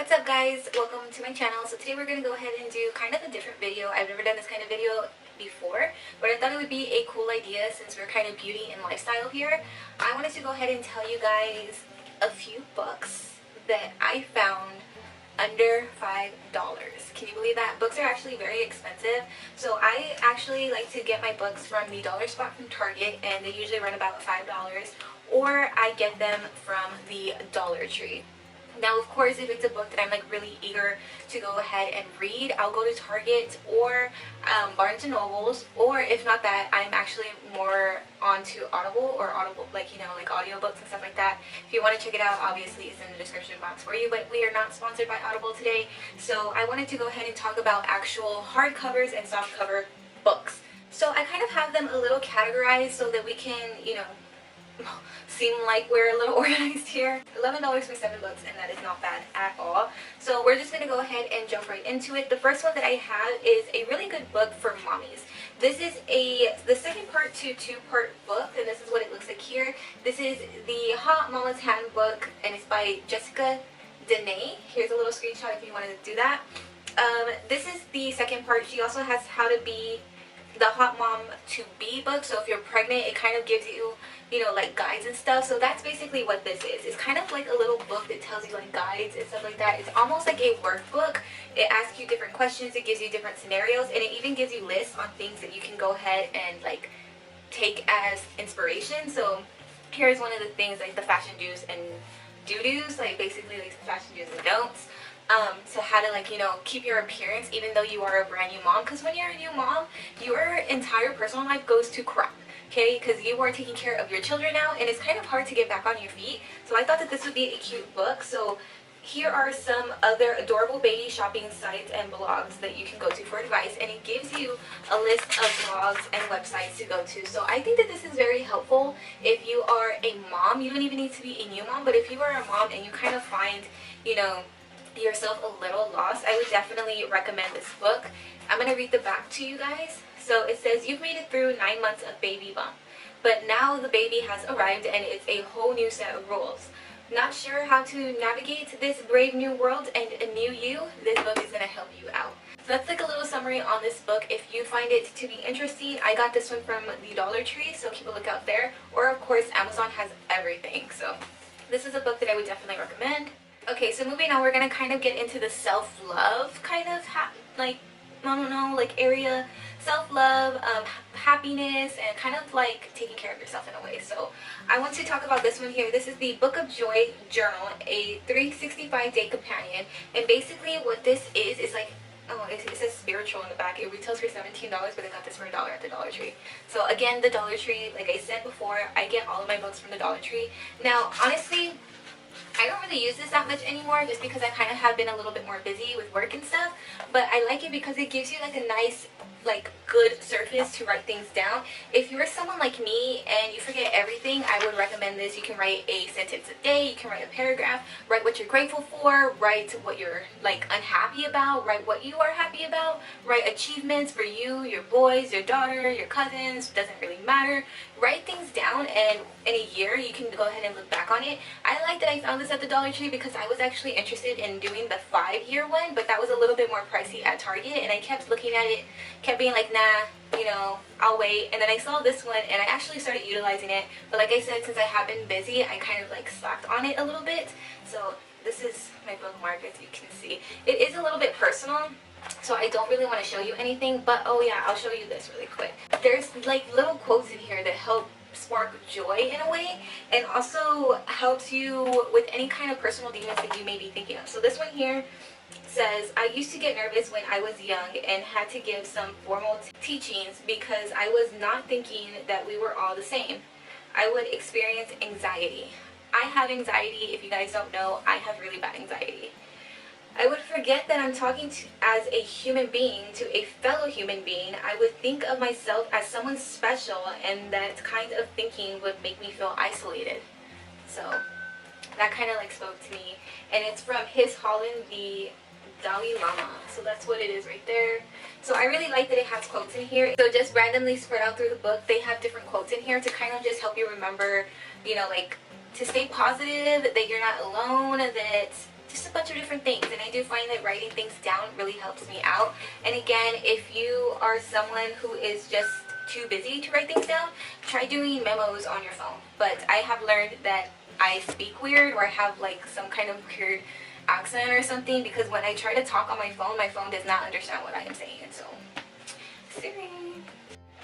What's up guys? Welcome to my channel. So today we're going to go ahead and do kind of a different video. I've never done this kind of video before, but I thought it would be a cool idea since we're kind of beauty and lifestyle here. I wanted to go ahead and tell you guys a few books that I found under $5. Can you believe that? Books are actually very expensive, so I actually like to get my books from the dollar spot from Target, and they usually run about $5, or I get them from the Dollar Tree. Now, of course, if it's a book that I'm like really eager to go ahead and read, I'll go to Target or Barnes & Nobles, or if not that, I'm actually more onto Audible, like, you know, like audiobooks and stuff like that. If you want to check it out, obviously it's in the description box for you, but we are not sponsored by Audible today, so I wanted to go ahead and talk about actual hardcovers and softcover books. So I kind of have them a little categorized so that we can, you know, seem like we're a little organized here. $11 for 7 books, and that is not bad at all. So we're just going to go ahead and jump right into it. The first one that I have is a really good book for mommies. This is the second part to two-part book, and this is what it looks like here. This is the Moms Handbook, and it's by Jessica Dene. Here's a little screenshot if you want to do that. This is the second part. She also has How to Be the Hot Mom to Be book, so if you're pregnant, it kind of gives you, you know, like guides and stuff. So that's basically what this is. It's kind of like a little book that tells you like guides and stuff like that. It's almost like a workbook. It asks you different questions, it gives you different scenarios, and it even gives you lists on things that you can go ahead and like take as inspiration. So here's one of the things, like the fashion do's and do-dos, like basically like the fashion do's and don'ts. So how to, like, you know, keep your appearance even though you are a brand new mom, because when you're a new mom, your entire personal life goes to crap, okay, because you are taking care of your children now, and it's kind of hard to get back on your feet. So I thought that this would be a cute book. So here are some other adorable baby shopping sites and blogs that you can go to for advice, and it gives you a list of blogs and websites to go to. So I think that this is very helpful if you are a mom. You don't even need to be a new mom, but if you are a mom and you kind of find, you know, yourself a little lost, I would definitely recommend this book. I'm going to read the back to you guys. So it says, you've made it through 9 months of baby bump, but now the baby has arrived and it's a whole new set of rules. Not sure how to navigate this brave new world and a new you? This book is going to help you out. So that's like a little summary on this book. If you find it to be interesting, I got this one from the Dollar Tree, so keep a lookout there. Or of course, Amazon has everything. So this is a book that I would definitely recommend. Okay, so moving on, we're going to kind of get into the self-love kind of, like, I don't know, like area. Self-love, happiness, and kind of like taking care of yourself in a way. So I want to talk about this one here. This is the Book of Joy Journal, a 365-day companion. And basically what this is like, oh, it says spiritual in the back. It retails for $17, but I got this for $1 at the Dollar Tree. So again, the Dollar Tree, like I said before, I get all of my books from the Dollar Tree. Now, honestly, I don't really use this that much anymore just because I kind of have been a little bit more busy with work and stuff, but I like it because it gives you like a nice, like, good surface to write things down. If you're someone like me and you forget everything, I would recommend this. You can write a sentence a day, you can write a paragraph, write what you're grateful for, write what you're like unhappy about, write what you are happy about, write achievements for you, your boys, your daughter, your cousins, doesn't really matter. Write things down, and in a year you can go ahead and look back on it. I like that I found this at the Dollar Tree because I was actually interested in doing the 5-year one, but that was a little bit more pricey at Target, and I kept looking at it, kept being like, nah, you know, I'll wait. And then I saw this one and I actually started utilizing it, but like I said, since I have been busy, I kind of like slacked on it a little bit. So this is my bookmark, as you can see. It is a little bit personal, so I don't really want to show you anything, but oh yeah, I'll show you this really quick. There's like little quotes in here that help spark joy in a way, and also helps you with any kind of personal demons that you may be thinking of. So this one here says, I used to get nervous when I was young and had to give some formal teachings because I was not thinking that we were all the same. I would experience anxiety. I have anxiety. If you guys don't know, I have really bad anxiety. I would forget that I'm talking as a human being to a fellow human being. I would think of myself as someone special, and that kind of thinking would make me feel isolated. So that kind of like spoke to me, and it's from His Holland, the Dalai Lama. So that's what it is right there. So I really like that it has quotes in here. So just randomly spread out through the book, they have different quotes in here to kind of just help you remember, you know, like to stay positive, that you're not alone, that just a bunch of different things. And I do find that writing things down really helps me out. And again, if you are someone who is just too busy to write things down, try doing memos on your phone. But I have learned that I speak weird, or I have like some kind of weird accent or something, because when I try to talk on my phone does not understand what I am saying. So, sorry.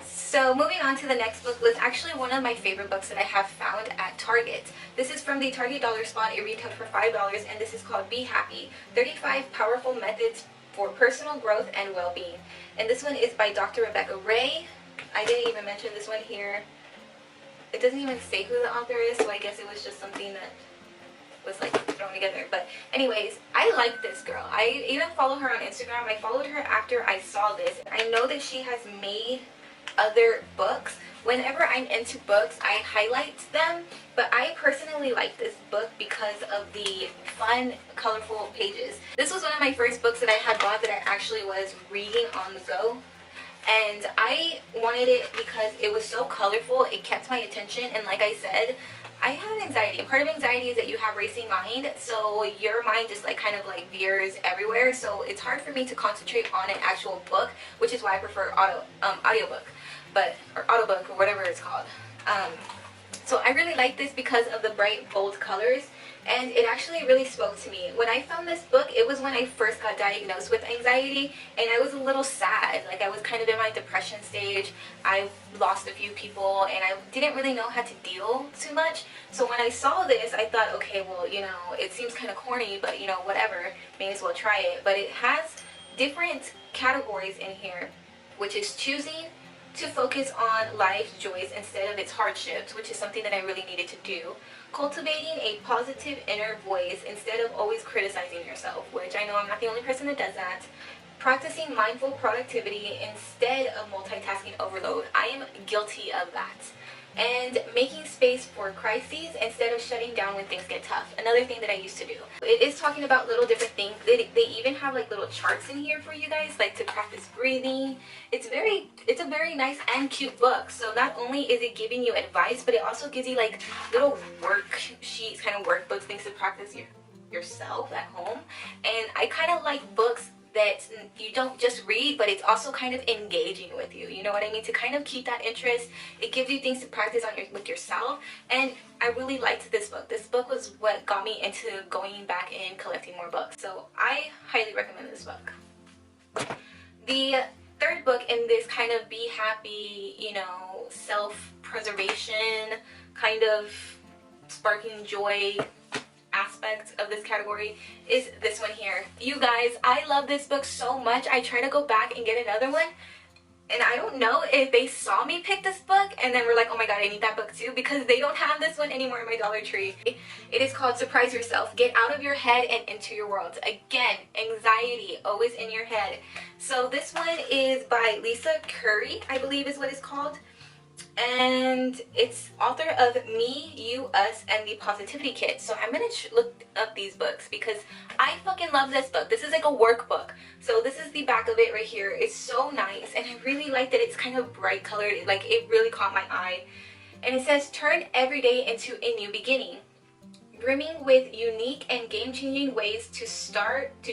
So moving on to the next book was actually one of my favorite books that I have found at Target. This is from the Target Dollar Spot. It retailed for $5, and this is called Be Happy, 35 Powerful Methods for Personal Growth and Well-Being. And this one is by Dr. Rebecca Ray. I didn't even mention this one here. It doesn't even say who the author is, so I guess it was just something that was like thrown together. But anyways, I like this girl. I even follow her on Instagram. I followed her after I saw this. I know that she has made other books. Whenever I'm into books, I highlight them, but I personally like this book because of the fun, colorful pages. This was one of my first books that I had bought that I actually was reading on the go. And I wanted it because it was so colorful, it kept my attention, and like I said, I have anxiety. And part of anxiety is that you have racing mind, so your mind just like kind of like veers everywhere, so it's hard for me to concentrate on an actual book, which is why I prefer audiobook, or audiobook, or whatever it's called. So I really like this because of the bright, bold colors, and it actually really spoke to me. When I found this book, it was when I first got diagnosed with anxiety, and I was a little sad. Like, I was kind of in my depression stage. I lost a few people, and I didn't really know how to deal too much. So when I saw this, I thought, okay, well, you know, it seems kind of corny, but, you know, whatever, may as well try it. But it has different categories in here, which is choosing to focus on life's joys instead of its hardships, which is something that I really needed to do. Cultivating a positive inner voice instead of always criticizing yourself, which I know I'm not the only person that does that. Practicing mindful productivity instead of multitasking overload. I am guilty of that. And making space for crises instead of shutting down when things get tough. Another thing that I used to do. It is talking about little different things. They even have like little charts in here for you guys, like to practice breathing. It's a very nice and cute book. So not only is it giving you advice, but it also gives you like little worksheets, kind of workbooks, things to practice yourself at home. And I kind of like books that you don't just read, but it's also kind of engaging with you. You know what I mean? To kind of keep that interest. It gives you things to practice on with yourself. And I really liked this book. This book was what got me into going back and collecting more books. So I highly recommend this book. The third book in this kind of be happy, you know, self-preservation, kind of sparking joy aspect of this category is this one here. You guys, I love this book so much. I try to go back and get another one, and I don't know if they saw me pick this book and then were like, oh my god, I need that book too, because they don't have this one anymore in my Dollar Tree. It is called Surprise Yourself. Get out of your head and into your world. Again, anxiety, always in your head. So this one is by Lisa Curry, I believe is what it's called. And it's author of Me, You, Us, and the Positivity Kit. So I'm gonna look up these books because I fucking love this book. This is like a workbook. So this is the back of it right here. It's so nice, and I really like that it's kind of bright colored. Like, it really caught my eye. And it says, turn every day into a new beginning. Brimming with unique and game-changing ways to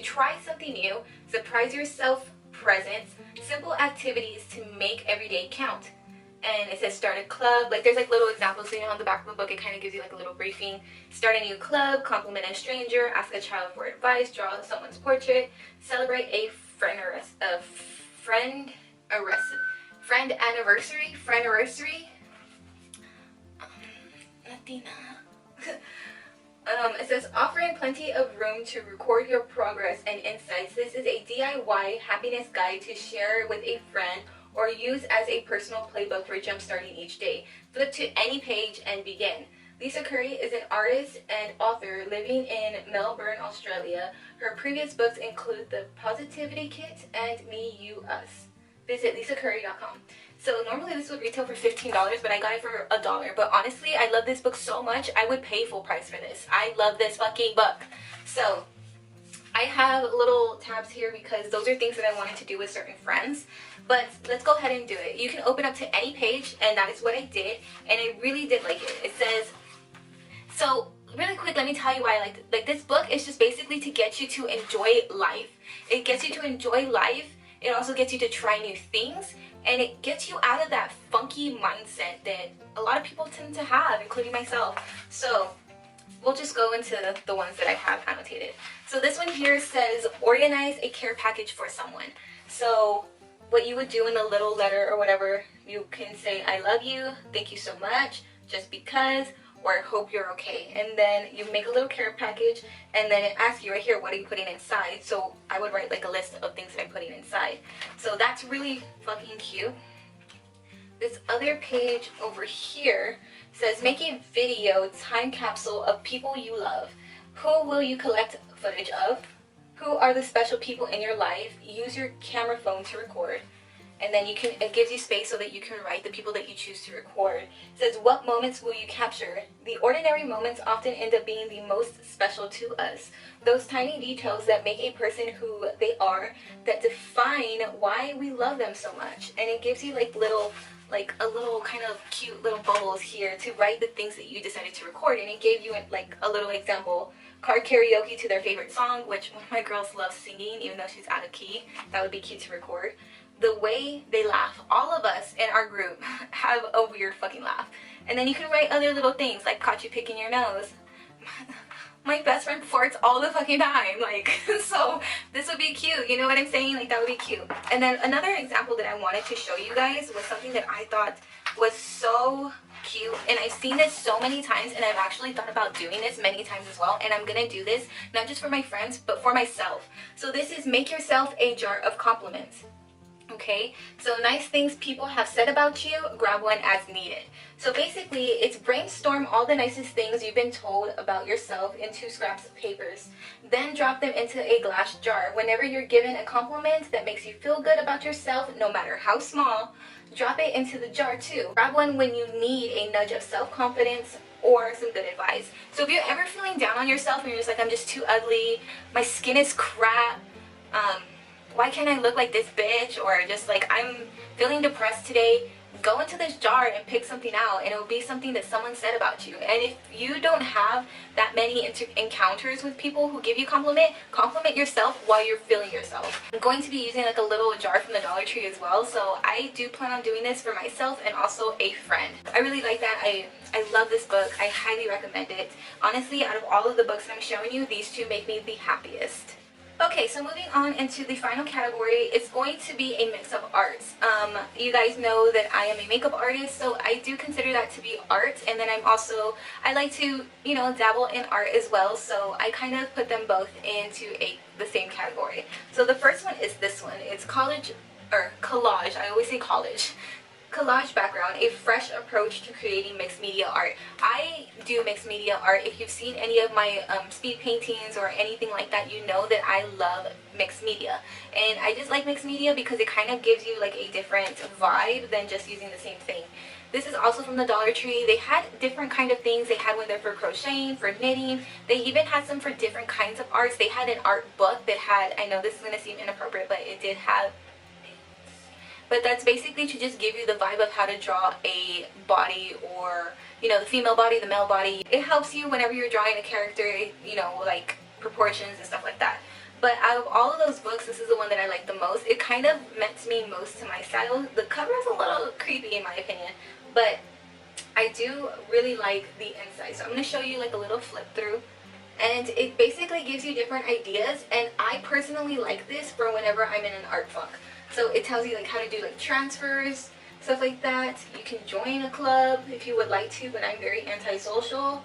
try something new, surprise yourself, presents, simple activities to make every day count. And it says start a club. Like, there's like little examples, so you know, on the back of the book it kind of gives you like a little briefing. Start a new club, compliment a stranger, ask a child for advice, draw someone's portrait, celebrate a friend anniversary. Latina. It says offering plenty of room to record your progress and insights. This is a DIY happiness guide to share with a friend or use as a personal playbook for jumpstarting each day. Flip to any page and begin. Lisa Curry is an artist and author living in Melbourne, Australia. Her previous books include The Positivity Kit and Me, You, Us. Visit lisacurry.com. So normally this would retail for $15, but I got it for $1. But honestly, I love this book so much, I would pay full price for this. I love this fucking book. So I have little tabs here because those are things that I wanted to do with certain friends. But let's go ahead and do it. You can open up to any page, and that is what I did. And I really did like it. It says, so really quick, let me tell you why I like this book is just basically to get you to enjoy life. It gets you to enjoy life. It also gets you to try new things, and it gets you out of that funky mindset that a lot of people tend to have, including myself. So we'll just go into the ones that I have annotated. So this one here says, organize a care package for someone. So what you would do in a little letter or whatever, you can say, I love you, thank you so much, just because, or hope you're okay. And then you make a little care package, and then it asks you right here, what are you putting inside? So I would write like a list of things that I'm putting inside. So that's really fucking cute. This other page over here says, make a video time capsule of people you love. Who will you collect footage of? Who are the special people in your life? Use your camera phone to record. And then it gives you space so that you can write the people that you choose to record. It says, what moments will you capture? The ordinary moments often end up being the most special to us. Those tiny details that make a person who they are, that define why we love them so much. And it gives you like a little kind of cute little bubbles here to write the things that you decided to record. And it gave you like a little example. Card karaoke to their favorite song, which one of my girls loves singing even though she's out of key. That would be cute to record. The way they laugh. All of us in our group have a weird fucking laugh. And then you can write other little things like caught you picking your nose. My best friend farts all the fucking time, like, so this would be cute, you know what I'm saying? Like, that would be cute. And then another example that I wanted to show you guys was something that I thought was so cute, and I've seen this so many times, and I've actually thought about doing this many times as well, and I'm gonna do this not just for my friends but for myself. So this is, make yourself a jar of compliments. Okay, so nice things people have said about you, grab one as needed. So basically, it's brainstorm all the nicest things you've been told about yourself into scraps of papers. Then drop them into a glass jar. Whenever you're given a compliment that makes you feel good about yourself, no matter how small, drop it into the jar too. Grab one when you need a nudge of self-confidence or some good advice. So if you're ever feeling down on yourself and you're just like, I'm just too ugly, my skin is crap, why can't I look like this bitch, or just like I'm feeling depressed today, go into this jar and pick something out, and it will be something that someone said about you. And if you don't have that many encounters with people who give you compliment yourself while you're feeling yourself. I'm going to be using like a little jar from the Dollar Tree as well, so I do plan on doing this for myself and also a friend. I really like that. I love this book. I highly recommend it. Honestly, out of all of the books that I'm showing you, these two make me the happiest. Okay, so moving on into the final category, it's going to be a mix of arts. You guys know that I am a makeup artist, so I do consider that to be art, and then I like to, you know, dabble in art as well, so I kind of put them both into the same category. So the first one is this one. It's collage, I always say collage. Collage background, a fresh approach to creating mixed media art. I do mixed media art. If you've seen any of my speed paintings or anything like that, you know that I love mixed media. And I just like mixed media because it kind of gives you like a different vibe than just using the same thing. This is also from the Dollar Tree. They had different kind of things. They had one there for crocheting, for knitting. They even had some for different kinds of arts. They had an art book that had, I know this is going to seem inappropriate, but it did have, but that's basically to just give you the vibe of how to draw a body, or, you know, the female body, the male body. It helps you whenever you're drawing a character, you know, like proportions and stuff like that. But out of all of those books, this is the one that I like the most. It kind of meant me most to my style. The cover is a little creepy in my opinion, but I do really like the inside. So I'm going to show you like a little flip through. And it basically gives you different ideas, and I personally like this for whenever I'm in an art funk. So it tells you like how to do like transfers, stuff like that. You can join a club if you would like to, but I'm very antisocial.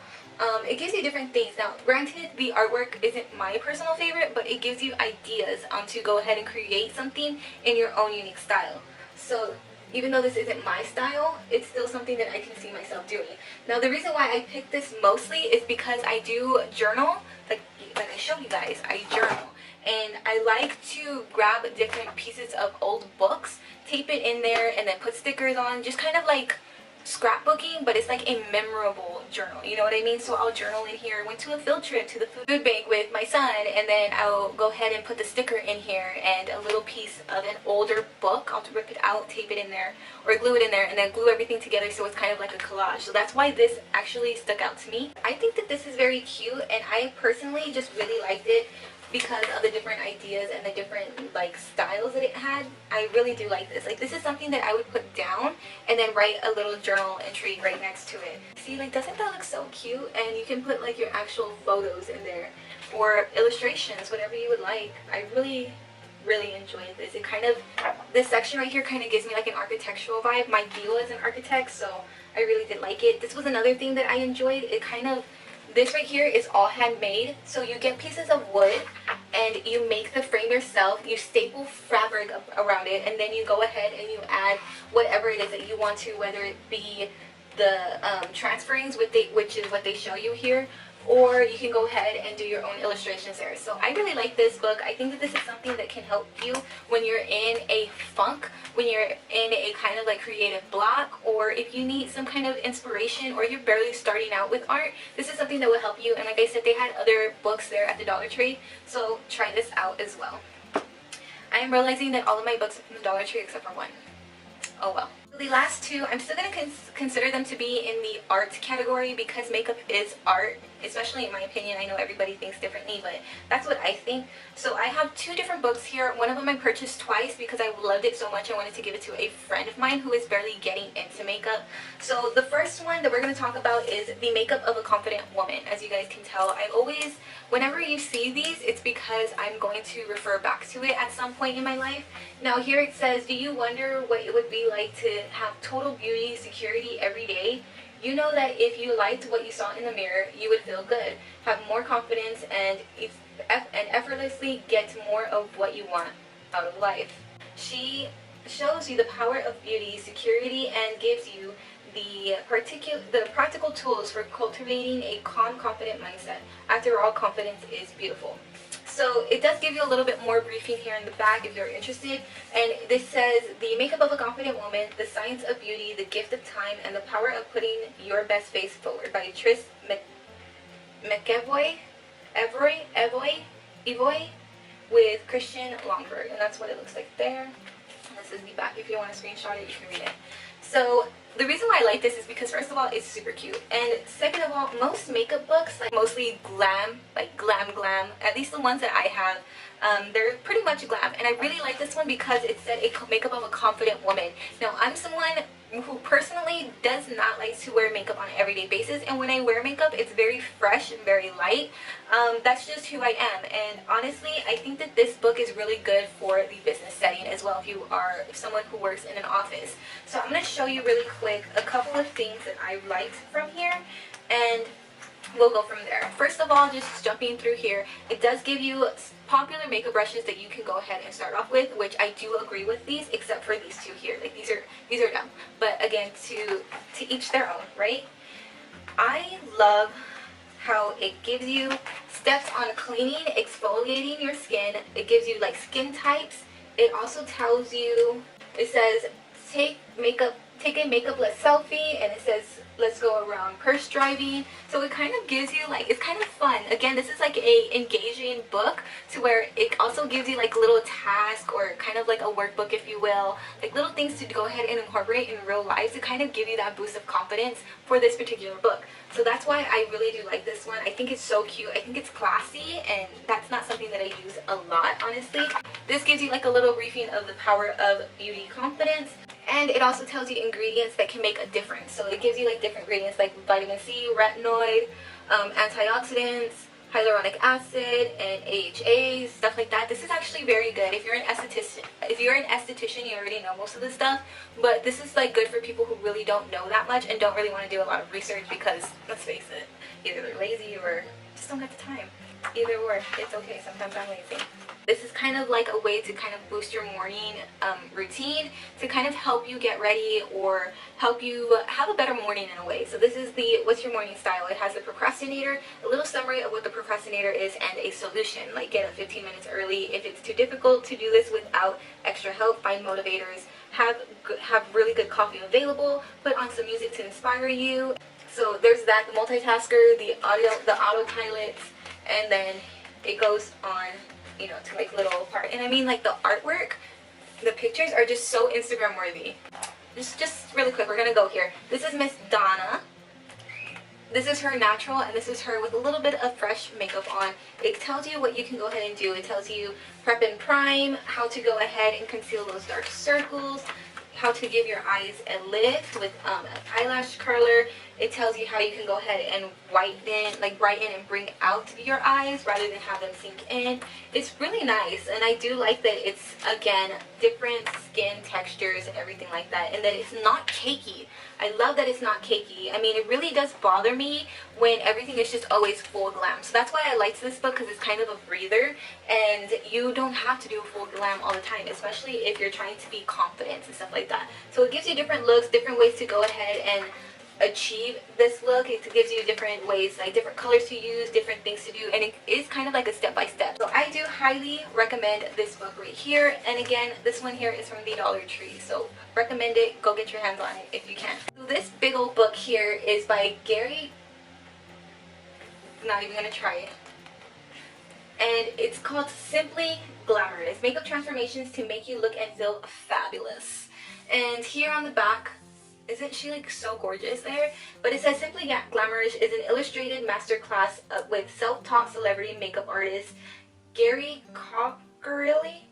It gives you different things. Now, granted, the artwork isn't my personal favorite, but it gives you ideas to go ahead and create something in your own unique style. So even though this isn't my style, it's still something that I can see myself doing. Now, the reason why I picked this mostly is because I do journal, like I showed you guys, I journal. And I like to grab different pieces of old books, tape it in there, and then put stickers on, just kind of like scrapbooking, but it's like a memorable journal, you know what I mean? So I'll journal in here. Went to a field trip to the food bank with my son, and then I'll go ahead and put the sticker in here and a little piece of an older book. I'll rip it out, tape it in there, or glue it in there, and then glue everything together so it's kind of like a collage. So that's why this actually stuck out to me. I think that this is very cute, and I personally just really liked it because of the different ideas and the different like styles that it had. I really do like this. Like, this is something that I would put down and then write a little journal entry right next to it. See, like, doesn't that look so cute? And you can put like your actual photos in there or illustrations, whatever you would like. I really enjoyed this. It kind of, this section right here kind of gives me like an architectural vibe. My deal is an architect, so I really did like it. This was another thing that I enjoyed. It kind of, this right here is all handmade, so you get pieces of wood and you make the frame yourself. You staple fabric around it, and then you go ahead and you add whatever it is that you want to, whether it be the transferrings, which is what they show you here, or you can go ahead and do your own illustrations there. So I really like this book. I think that this is something that can help you when you're in a funk, when you're in a kind of like creative block, or if you need some kind of inspiration, or you're barely starting out with art. This is something that will help you. And like I said, they had other books there at the Dollar Tree, so try this out as well. I am realizing that all of my books are from the Dollar Tree except for one. Oh well. The last two, I'm still going to consider them to be in the art category because makeup is art, especially in my opinion. I know everybody thinks differently, but that's what I think. So I have two different books here. One of them I purchased twice because I loved it so much I wanted to give it to a friend of mine who is barely getting into makeup. So the first one that we're going to talk about is The Makeup of a Confident Woman. As you guys can tell, I always, whenever you see these, it's because I'm going to refer back to it at some point in my life. Now here it says, do you wonder what it would be like to have total beauty security every day? You know that if you liked what you saw in the mirror, you would feel good, have more confidence, and effortlessly get more of what you want out of life. She shows you the power of beauty security and gives you the practical tools for cultivating a calm, confident mindset. After all, confidence is beautiful. So it does give you a little bit more briefing here in the back if you're interested. And this says, The Makeup of a Confident Woman, The Science of Beauty, The Gift of Time, and the Power of Putting Your Best Face Forward by Tris McEvoy with Christian Longberg. And that's what it looks like there. And this is the back. If you want to screenshot it, you can read it. So the reason why I like this is because, first of all, it's super cute, and second of all, most makeup books, like mostly glam, like glam, at least the ones that I have, they're pretty much glam, and I really like this one because it said a makeup of a confident woman. Now, I'm someone who personally does not like to wear makeup on an everyday basis, and when I wear makeup, it's very fresh and very light. That's just who I am, and honestly, I think that this book is really good for the business setting as well, if you are someone who works in an office. So I'm going to show you really quick a couple of things that I liked from here, and we'll go from there. First of all, just jumping through here, it does give you popular makeup brushes that you can go ahead and start off with, which I do agree with these, except for these two here. Like, these are dumb, but again, to each their own, right? I love how it gives you steps on cleaning, exfoliating your skin. It gives you like skin types. It also tells you, it says take a makeupless selfie, and it says let's go around purse driving. So it kind of gives you like, it's kind of fun. Again, this is like a engaging book to where it also gives you like little tasks, or kind of like a workbook, if you will, like little things to go ahead and incorporate in real life to kind of give you that boost of confidence for this particular book. So that's why I really do like this one. I think it's so cute. I think it's classy, and that's not something that I use a lot, honestly. This gives you like a little briefing of the power of beauty confidence. And it also tells you ingredients that can make a difference. So it gives you like different ingredients like vitamin C, retinoid, antioxidants, hyaluronic acid, and AHAs, stuff like that. This is actually very good. If you're an esthetician, you already know most of this stuff. But this is like good for people who really don't know that much and don't really want to do a lot of research because, let's face it, either they're lazy or just don't have the time. Either or, it's okay. Sometimes I'm lazy. This is kind of like a way to kind of boost your morning routine, to kind of help you get ready or help you have a better morning in a way. So this is the What's Your Morning Style. It has the procrastinator, a little summary of what the procrastinator is, and a solution, like get up 15 minutes early if it's too difficult to do this without extra help, find motivators, have really good coffee available, put on some music to inspire you. So there's that, the multitasker, the autopilot, and then it goes on, you know, to like little part. And I mean, like the artwork, the pictures are just so Instagram worthy. Just really quick, we're gonna go here. This is Miss Donna. This is her natural, and this is her with a little bit of fresh makeup on. It tells you what you can go ahead and do. It tells you prep and prime, how to go ahead and conceal those dark circles, how to give your eyes a lift with an eyelash curler. It tells you how you can go ahead and brighten and bring out your eyes rather than have them sink in. It's really nice, and I do like that it's, again, different skin textures and everything like that, and that it's not cakey. I love that it's not cakey. I mean, it really does bother me when everything is just always full glam. So that's why I liked this book, because it's kind of a breather, and you don't have to do a full glam all the time, especially if you're trying to be confident and stuff like that. So it gives you different looks, different ways to go ahead and achieve this look. It gives you different ways, like different colors to use, different things to do, and it is kind of like a step-by-step. So I do highly recommend this book right here. And again, this one here is from the Dollar Tree, so recommend it. Go get your hands on it if you can. So this big old book here is by Gary. Not even gonna try it. And it's called Simply Glamorous: Makeup Transformations to Make You Look and Feel Fabulous. And here on the back, isn't she like so gorgeous there? But it says Simply Glamorous is an illustrated masterclass with self-taught celebrity makeup artist Gary Cockerill,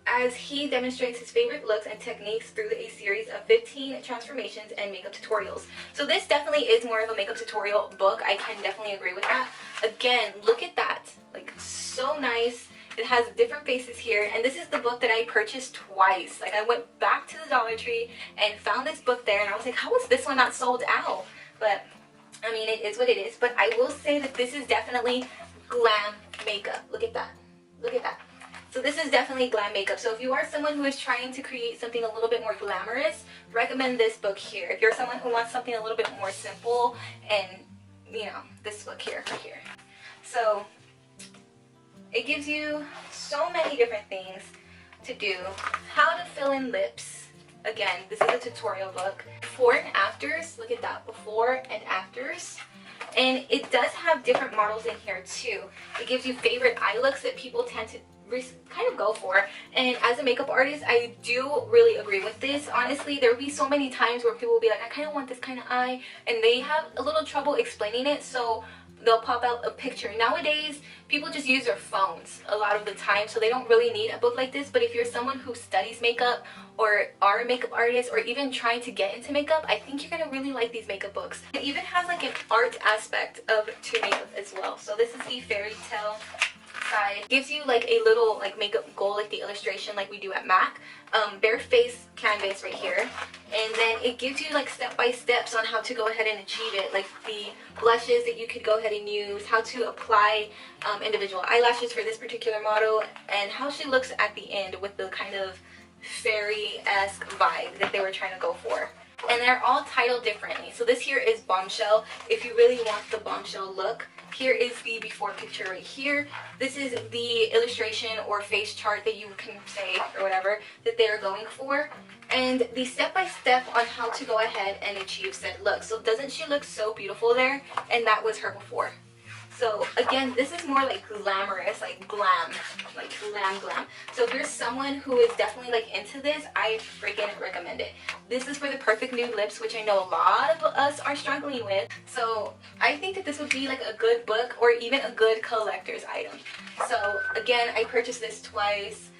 as he demonstrates his favorite looks and techniques through a series of 15 transformations and makeup tutorials. So this definitely is more of a makeup tutorial book. I can definitely agree with that. Again, look at that. Like, so nice. It has different faces here, and this is the book that I purchased twice. Like, I went back to the Dollar Tree and found this book there, and I was like, how is this one not sold out? But I mean, it is what it is. But I will say that this is definitely glam makeup. Look at that. Look at that. So this is definitely glam makeup. So if you are someone who is trying to create something a little bit more glamorous, recommend this book here. If you're someone who wants something a little bit more simple, and you know, this book here, right here. So it gives you so many different things to do. How to fill in lips. Again, this is a tutorial book. Before and afters. Look at that. Before and afters. And it does have different models in here too. It gives you favorite eye looks that people tend to kind of go for. And as a makeup artist, I do really agree with this. Honestly, there will be so many times where people will be like, I kind of want this kind of eye, and they have a little trouble explaining it. So they'll pop out a picture. Nowadays, people just use their phones a lot of the time, so they don't really need a book like this. But if you're someone who studies makeup, or are a makeup artist, or even trying to get into makeup, I think you're gonna really like these makeup books. It even has like an art aspect to makeup as well. So this is the fairy tale side. It gives you like a little like makeup goal, like the illustration like we do at MAC. Bare face canvas right here, and then it gives you like step-by-steps on how to go ahead and achieve it, like the blushes that you could go ahead and use, how to apply individual eyelashes for this particular model, and how she looks at the end with the kind of fairy-esque vibe that they were trying to go for. And they're all titled differently. So this here is Bombshell, if you really want the bombshell look. Here is the before picture right here. This is the illustration or face chart that you can say, or whatever, that they are going for. And the step-by-step on how to go ahead and achieve said look. So doesn't she look so beautiful there? And that was her before. So again, this is more like glamorous, like glam. So if you're someone who is definitely like into this, I freaking recommend it. This is for the perfect nude lips, which I know a lot of us are struggling with. So I think that this would be like a good book, or even a good collector's item. So again, I purchased this twice.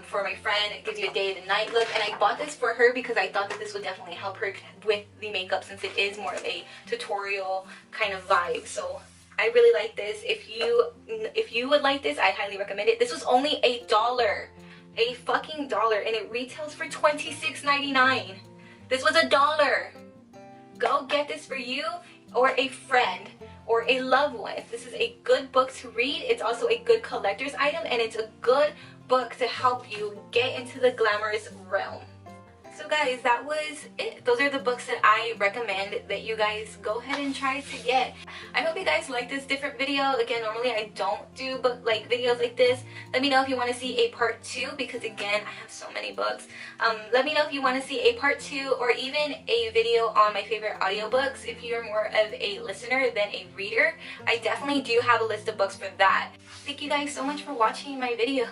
For my friend. It gives you a day and night look, and I bought this for her because I thought that this would definitely help her with the makeup, since it is more of a tutorial kind of vibe. So I really like this. If you would like this, I highly recommend it. This was only $1, a fucking dollar, and it retails for $26.99. This was $1. Go get this for you or a friend or a loved one. This is a good book to read. It's also a good collector's item, and it's a good book to help you get into the glamorous realm. So guys, that was it. Those are the books that I recommend that you guys go ahead and try to get. I hope you guys like this different video. Again, normally I don't do videos like this. Let me know if you want to see a part 2, because again, I have so many books. Let me know if you want to see a part 2 or even a video on my favorite audiobooks. If you're more of a listener than a reader, I definitely do have a list of books for that. Thank you guys so much for watching my video.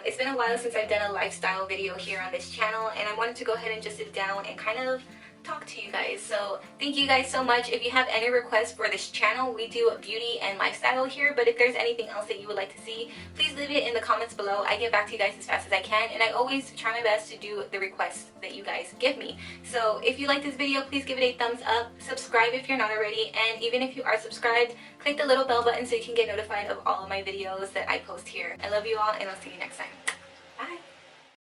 It's been a while since I've done a lifestyle video here on this channel, and I wanted to go ahead and just sit down and kind of talk to you guys. So thank you guys so much. If you have any requests for this channel, we do beauty and lifestyle here, but if there's anything else that you would like to see, please leave it in the comments below. I get back to you guys as fast as I can, and I always try my best to do the requests that you guys give me. So if you like this video, please give it a thumbs up, subscribe if you're not already, and even if you are subscribed, click the little bell button so you can get notified of all of my videos that I post here. I love you all, and I'll see you next time. Bye!